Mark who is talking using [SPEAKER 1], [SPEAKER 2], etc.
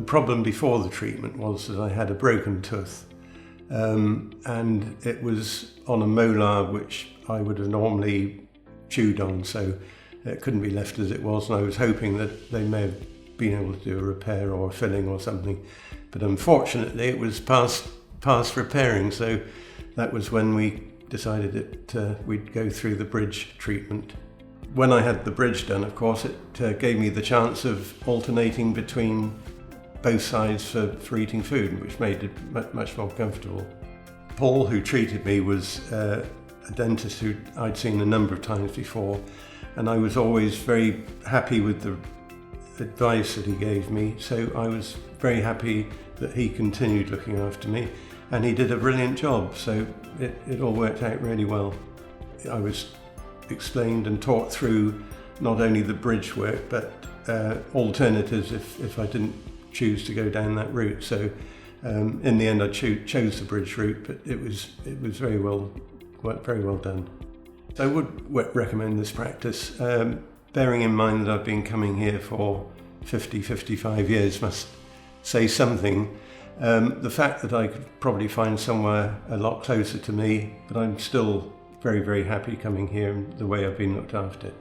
[SPEAKER 1] problem before the treatment was that I had a broken tooth, and it was on a molar which I would have normally chewed on, so it couldn't be left as it was, and I was hoping that they may have been able to do a repair or a filling or something, but unfortunately it was past repairing, so that was when we decided that we'd go through the bridge treatment. When I had the bridge done, of course, it gave me the chance of alternating between both sides for eating food, which made it much more comfortable. Paul, who treated me, was a dentist who I'd seen a number of times before, and I was always very happy with the advice that he gave me, so I was very happy that he continued looking after me, and he did a brilliant job, so it all worked out really well. I was explained and taught through not only the bridge work, but alternatives if I didn't choose to go down that route. So in the end I chose the bridge route, but it was very well done. So I would recommend this practice, bearing in mind that I've been coming here for 55 years must say something. The fact that I could probably find somewhere a lot closer to me, but I'm still very, very happy coming here and the way I've been looked after.